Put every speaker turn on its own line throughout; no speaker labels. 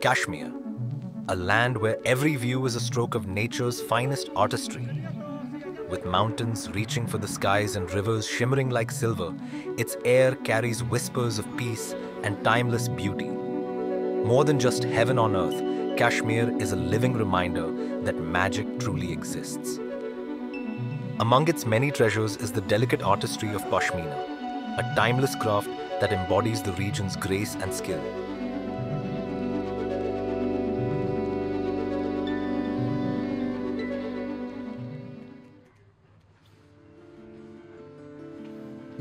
Kashmir, a land where every view is a stroke of nature's finest artistry. With mountains reaching for the skies and rivers shimmering like silver, its air carries whispers of peace and timeless beauty. More than just heaven on earth, Kashmir is a living reminder that magic truly exists. Among its many treasures is the delicate artistry of Pashmina, a timeless craft that embodies the region's grace and skill.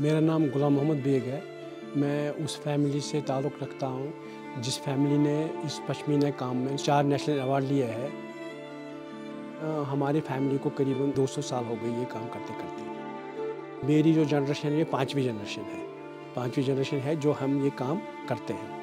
मेरा नाम गुलाम Mohammad bag है। मैं उस family से ताल्लुक़ रखता हूँ जिस फैमिली ने इस पश्मीना काम में 4 नेशनल अवार्ड लिए हैं। हमारी फैमिली को करीबन 200 साल हो गई ये काम करते करते। मेरी जो जनरेशन है ये 5वीं जनरेशन है। 5वीं जनरेशन है जो हम ये काम करते हैं।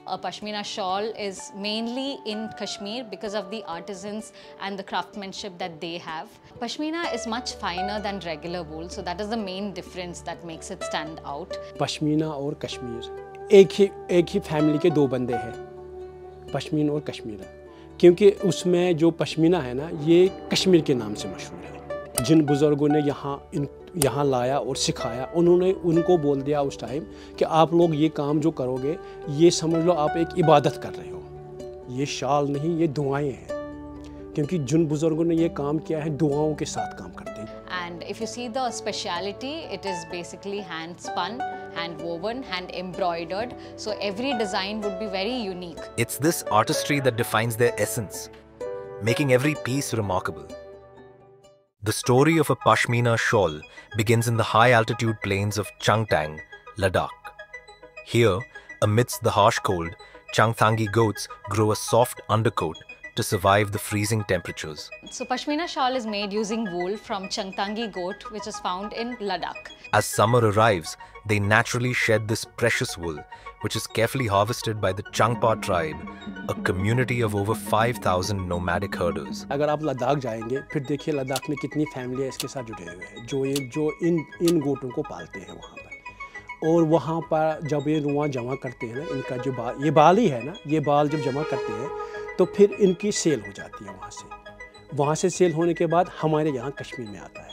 A Pashmina shawl is mainly in Kashmir because of the artisans and the craftsmanship that they have. Pashmina is much finer than regular wool, so that is the main difference that makes it stand out.
Pashmina और कश्मीर एक ही family के 2 बंदे हैं, पश्मीन और कश्मीरा, क्योंकि उसमें जो पश्मीना है ना ये कश्मीर के नाम से मशहूर है। जिन बुज़ुर्गों ने यहाँ लाया और सिखाया, उन्होंने उनको बोल दिया उस टाइम कि आप लोग ये काम जो करोगे ये समझ लो आप एक इबादत कर रहे हो। ये शाल नहीं, ये दुआएं हैं, क्योंकि जिन बुज़ुर्गों ने ये काम किया है दुआओं के साथ काम करते हैं।
And if you see the speciality, it is basically hand spun, hand woven, hand embroidered. So every design would be very unique.
It's this artistry that defines their essence, making every piece remarkable. The story of a Pashmina shawl begins in the high-altitude plains of Changtang, Ladakh. Here, amidst the harsh cold, Changthangi goats grow a soft undercoat to survive the freezing temperatures.
So Pashmina shawl is made using wool from Changthangi goat, which is found in Ladakh.
As summer arrives, they naturally shed this precious wool, which is carefully harvested by the Changpa tribe, a community of over 5,000 nomadic herders.
अगर आप लद्दाख जाएंगे, फिर देखिए लद्दाख में कितनी फैमिलियाँ इसके साथ जुड़े हुए हैं, जो इन गोटों को पालते हैं वहाँ पर। और वहाँ पर जब ये रुआं जमा करते हैं ना, इनका जो ये बाल ही है ना, ये बाल जब जमा करते हैं तो फिर इनकी सेल हो जाती है वहाँ से सेल होने के बाद हमारे यहाँ कश्मीर में आता है।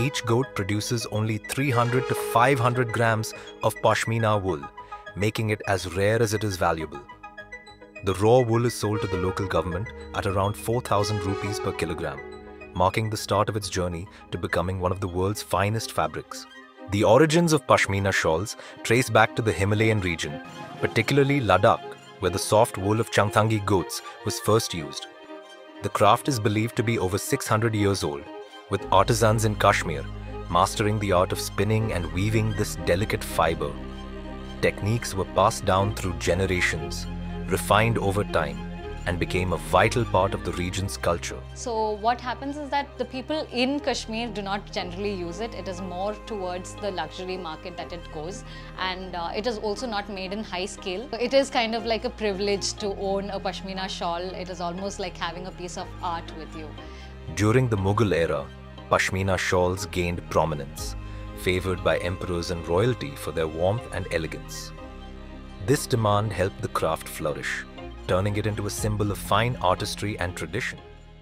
Each goat produces only 300 to 500 grams of Pashmina wool, making it as rare as it is valuable. The raw wool is sold to the local government at around 4,000 rupees per kilogram, marking the start of its journey to becoming one of the world's finest fabrics. The origins of Pashmina shawls trace back to the Himalayan region, particularly Ladakh, where the soft wool of Changthangi goats was first used. The craft is believed to be over 600 years old, with artisans in Kashmir mastering the art of spinning and weaving this delicate fiber. Techniques were passed down through generations, refined over time, and became a vital part of the region's culture.
So what happens is that the people in Kashmir do not generally use it. It is more towards the luxury market that it goes, and it is also not made in high scale. It is kind of like a privilege to own a Pashmina shawl. It is almost like having a piece of art with you.
During the Mughal era, Pashmina shawls gained prominence, favored by emperors and royalty for their warmth and elegance. This demand helped the craft flourish, turning it into a symbol of fine artistry and tradition.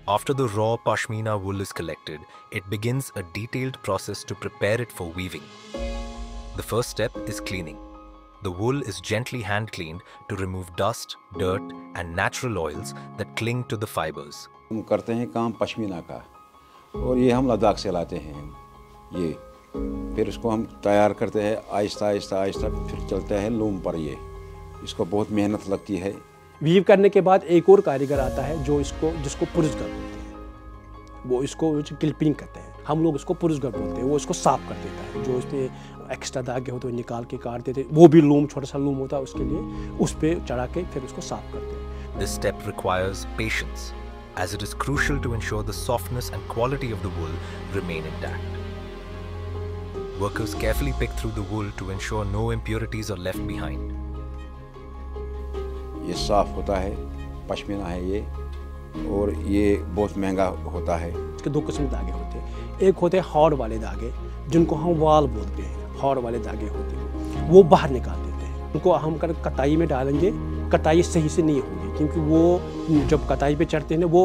After the raw Pashmina wool is collected, it begins a detailed process to prepare it for weaving. The first step is cleaning. The wool is gently hand cleaned to remove dust, dirt, and natural oils that cling to the fibers.
हम करते हैं काम पश्मीना का, और ये हम लद्दाख से लाते हैं। ये फिर इसको हम तैयार करते हैं आहिस्ता आहिस्ता, फिर चलता है लूम पर। ये इसको बहुत मेहनत लगती है।
वीव करने के बाद एक और कारीगर आता है जिसको पुरुषगर बोलते हैं। वो इसको क्लिपिंग करते हैं, हम लोग उसको पुरुषगर बोलते हैं। वो इसको साफ कर देता है, जो इसमें एक्स्ट्रा धागे होते हैं निकाल के काट देते हैं। वो भी लूम, छोटा सा लूम होता है, उसके लिए उस पर चढ़ा के फिर उसको साफ करते हैं।
This step requires patience, as it is crucial to ensure the softness and quality of the wool remain intact. Workers carefully pick through the wool to ensure no impurities are left behind.
ये साफ होता है, पश्मीना है ये, और ये बहुत महंगा होता है।
इसके दो किस्म के धागे होते हैं। एक होते हैं हार्ड वाले धागे, जिनको हम वाल बोलते हैं। हार्ड वाले धागे होते हैं, वो बाहर निकाल देते हैं। उनको हम कर कटाई में डालेंगे, कटाई सही से नहीं होगी, क्योंकि वो जब कटाई पे चढ़ते हैं ना, वो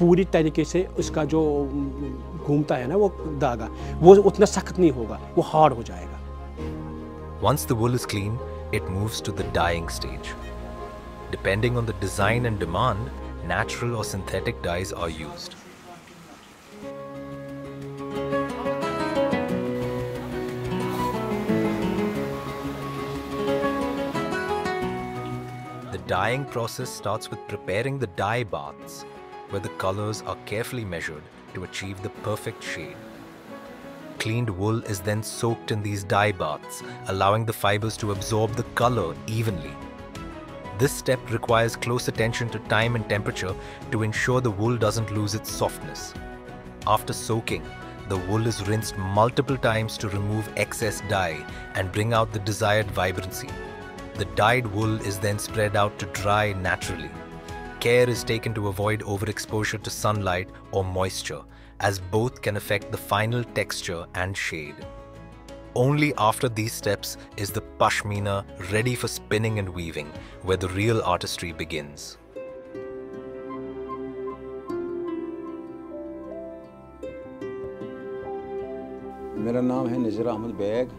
पूरी तरीके से उसका जो घूमता है ना वो धागा, वो उतना सख्त नहीं होगा, वो हार्ड हो जाएगा।
Once the wool is clean, it moves to the dyeing stage. Depending on the design and demand, natural or synthetic dyes are used. The dyeing process starts with preparing the dye baths, where the colors are carefully measured to achieve the perfect shade. Cleaned wool is then soaked in these dye baths, allowing the fibers to absorb the color evenly. This step requires close attention to time and temperature to ensure the wool doesn't lose its softness. After soaking, the wool is rinsed multiple times to remove excess dye and bring out the desired vibrancy. The dyed wool is then spread out to dry naturally. Care is taken to avoid overexposure to sunlight or moisture, as both can affect the final texture and shade. Only after these steps is the pashmina ready for spinning and weaving, where the real artistry begins.
मेरा नाम है नज़ीर Ahmad bag.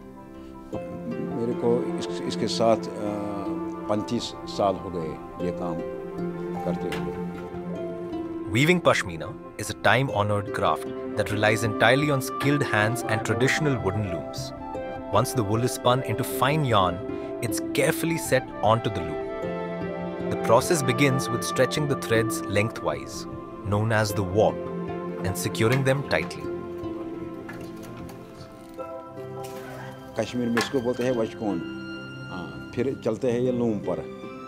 मेरे को इसके साथ 35 साल हो गए ये काम करते हुए।
Weaving pashmina is a time-honored craft that relies entirely on skilled hands and traditional wooden looms. Once the wool is spun into fine yarn, it's carefully set onto the loom. The process begins with stretching the threads lengthwise, known as the warp, and securing them tightly.
Kashmir में इसको बोलते हैं वचकोन। फिर चलते हैं ये loom पर,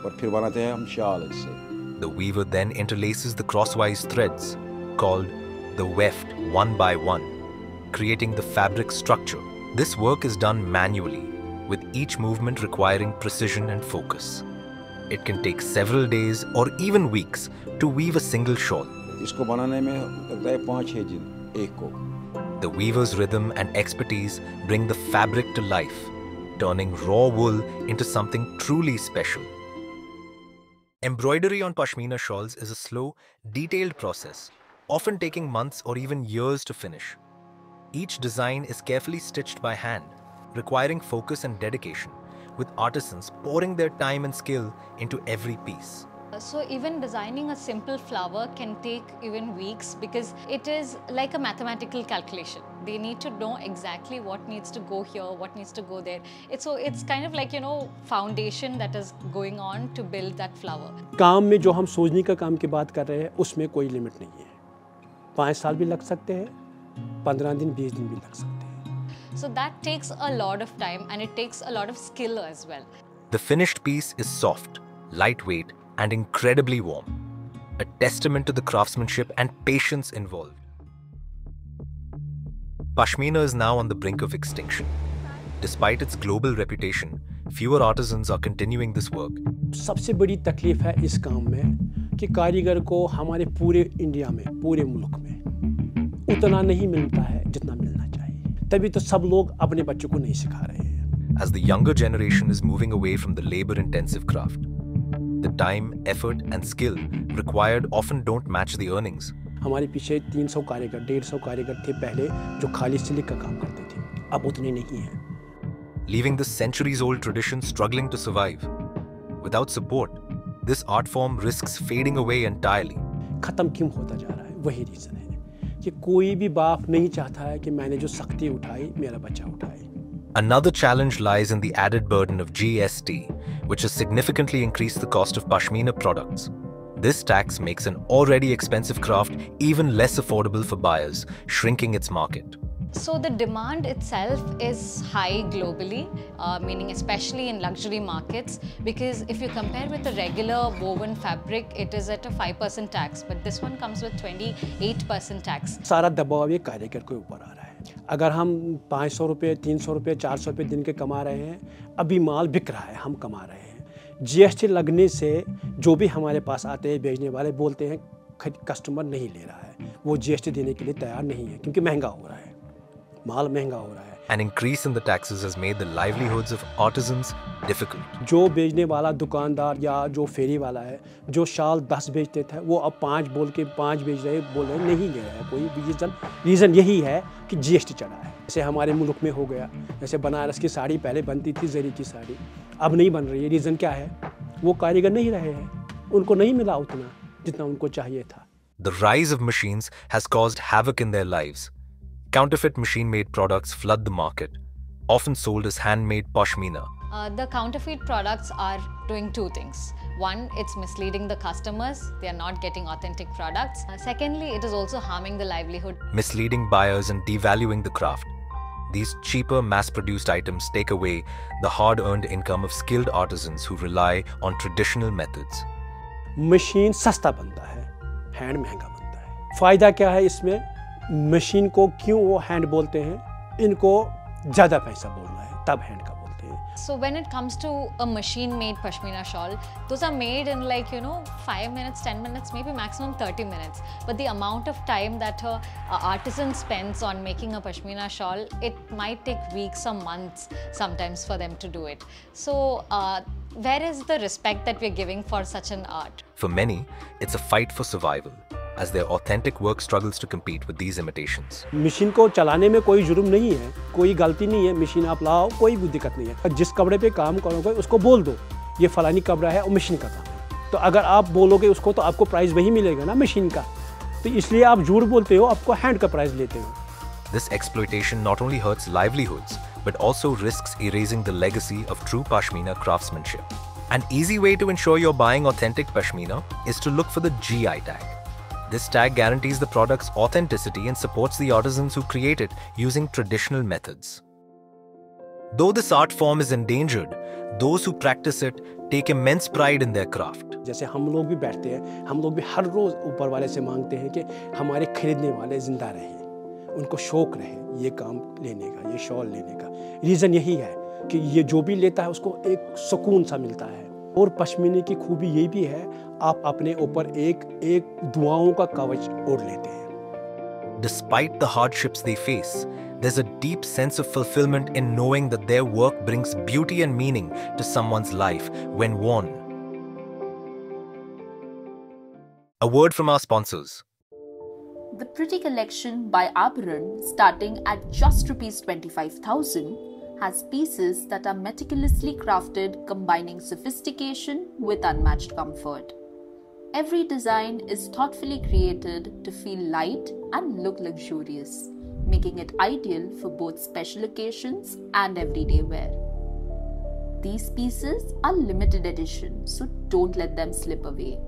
और फिर बनाते हैं हम शाल इससे।
The weaver then interlaces the crosswise threads, called the weft, one by one, creating the fabric structure. This work is done manually, with each movement requiring precision and focus. It can take several days or even weeks to weave a single shawl.
इसको बनाने में लगता है 5-6 दिन एक को।
The weaver's rhythm and expertise bring the fabric to life, turning raw wool into something truly special. Embroidery on pashmina shawls is a slow, detailed process, often taking months or even years to finish. Each design is carefully stitched by hand, requiring focus and dedication, with artisans pouring their time and skill into every piece.
So even designing a simple flower can take even weeks, because it is like a mathematical calculation. They need to know exactly what needs to go here, what needs to go there. It's kind of like, foundation that is going on to build that flower.
काम में जो हम सोचने का काम की बात कर रहे हैं, उसमें कोई लिमिट नहीं है। 5 साल भी लग सकते हैं, 15 दिन, 20 दिन भी लग सकते हैं।
So that takes a lot of time, and it takes a lot of skill as well.
The finished piece is soft, lightweight, and incredibly warm, a testament to the craftsmanship and patience involved. Pashmina is now on the brink of extinction. Despite its global reputation, fewer artisans are continuing this work.
सबसे बड़ी तकलीफ है इस काम में कि कारीगर को हमारे पूरे इंडिया में, पूरे मुल्क में उतना नहीं मिलता है जितना मिलना चाहिए। तभी तो सब लोग अपने बच्चों को नहीं सिखा रहे हैं।
As the younger generation is moving away from the labor-intensive craft, the time, effort, and skill required often don't match the earnings.
हमारे पीछे 300 कारीगर, 150 कारीगर थे पहले, जो खाली सिल्क का काम करते थे। अब उतने नहीं हैं।
Leaving this centuries-old tradition struggling to survive. Without support, this art form risks fading away entirely.
खत्म क्यों होता जा रहा है? वही रीज़न है कि कोई भी बाप नहीं चाहता है कि मैंने जो सख्ती उठाई, मेरा बच्चा उठाए।
Another challenge lies in the added burden of GST, which has significantly increased the cost of pashmina products. This tax makes an already expensive craft even less affordable for buyers, shrinking its market.
So the demand itself is high globally, meaning especially in luxury markets, because if you compare with a regular woven fabric, it is at a 5% tax, but this one comes with 28% tax.
सारा दबाव ये कारीगर के ऊपर आ रहा है। अगर हम 500 रुपये, 300 रुपये, 400 रुपये दिन के कमा रहे हैं, अभी माल बिक रहा है, हम कमा रहे हैं। GST लगने से जो भी हमारे पास आते हैं बेचने वाले बोलते हैं कस्टमर नहीं ले रहा है, वो GST देने के लिए तैयार नहीं है क्योंकि महंगा हो रहा है, माल महंगा हो रहा है।
An increase in the taxes has made the livelihoods of artisans difficult.
जो बेचने वाला दुकानदार या जो फेरी वाला है, जो शाल 10 बेचते थे, वो अब 5 बोल के 5 बेच रहे, बोल रहे नहीं ले रहा है कोई रीज़न यही है कि GST चढ़ा है। जैसे हमारे मुल्क में हो गया, जैसे बनारस की साड़ी पहले बनती थी, जरी की साड़ी, अब नहीं बन रही है। रीज़न क्या है? वो कारीगर नहीं रहे हैं, उनको नहीं मिला उतना जितना उनको चाहिए था।
The rise of machines has caused havoc in their lives. Counterfeit machine-made products flood the market, often sold as handmade pashmina.
The counterfeit products are doing two things. One, it's misleading the customers. They are not getting authentic products. Secondly, it is also harming the livelihood.
Misleading buyers and devaluing the craft. These cheaper, mass-produced items take away the hard-earned income of skilled artisans who rely on traditional methods.
Machine सस्ता बनता है, hand महंगा बनता है। फ़ायदा क्या है इसमें? मशीन को क्यों वो हैंड बोलते हैं? इनको ज़्यादा पैसा बोलना है, तब हैंड का बोलते हैं।
So when it comes to a machine-made pashmina shawl, those are made in 5 minutes, 10 minutes, maybe maximum 30 minutes. But the amount of time that a artisan spends on making a pashmina shawl, it might take weeks or months sometimes for them to do it. So where is the respect that we're giving for such an art?
For many, it's a fight for survival, as their authentic work struggles to compete with these imitations.
Machine को चलाने में कोई जुर्म नहीं है, कोई गलती नहीं है, मशीन आप लाओ, कोई दिक्कत नहीं है। जिस कपड़े पे काम करोगे उसको बोल दो ये फलानी कपड़ा है और मशीन का काम है, तो अगर आप बोलोगे उसको तो आपको प्राइस वही मिलेगा ना मशीन का, तो इसलिए आप झूठ बोलते हो, आपको हैंड का प्राइस लेते हो।
This exploitation not only hurts livelihoods, but also risks erasing the legacy of true pashmina craftsmanship. An easy way to ensure you're buying authentic pashmina is to look for the GI tag. This tag guarantees the product's authenticity and supports the artisans who create it using traditional methods. Though this art form is endangered, those who practice it take immense pride in their craft.
जैसे हम लोग भी बैठते हैं, हम लोग भी हर रोज़ ऊपर वाले से मांगते हैं कि हमारे खरीदने वाले ज़िंदा रहें, उनको शौक़ रहे ये काम लेने का, ये शॉल लेने का। रीज़न यही है कि ये जो भी लेता है उसको एक सुकून सा मिलता है। और पश्मीने की खूबी ये भी है, आप अपने ऊपर एक दुआओं का कवच ओढ़ लेते हैं।
Despite the hardships they face, there's a deep sense of fulfillment in knowing that their work brings beauty and meaning to someone's life when worn. A word from our sponsors.
The Pretty Collection by Abharan, starting at just ₹25,000, has pieces that are meticulously crafted, combining sophistication with unmatched comfort. Every design is thoughtfully created to feel light and look luxurious, making it ideal for both special occasions and everyday wear. These pieces are limited edition, so don't let them slip away.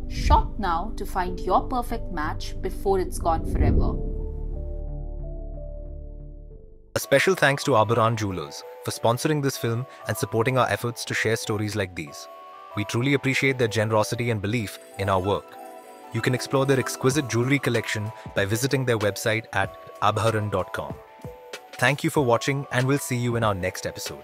Shop now to find your perfect match before it's gone forever.
A special thanks to Abharan Jewelers for sponsoring this film and supporting our efforts to share stories like these. We truly appreciate their generosity and belief in our work. You can explore their exquisite jewelry collection by visiting their website at abharan.com. Thank you for watching, and we'll see you in our next episode.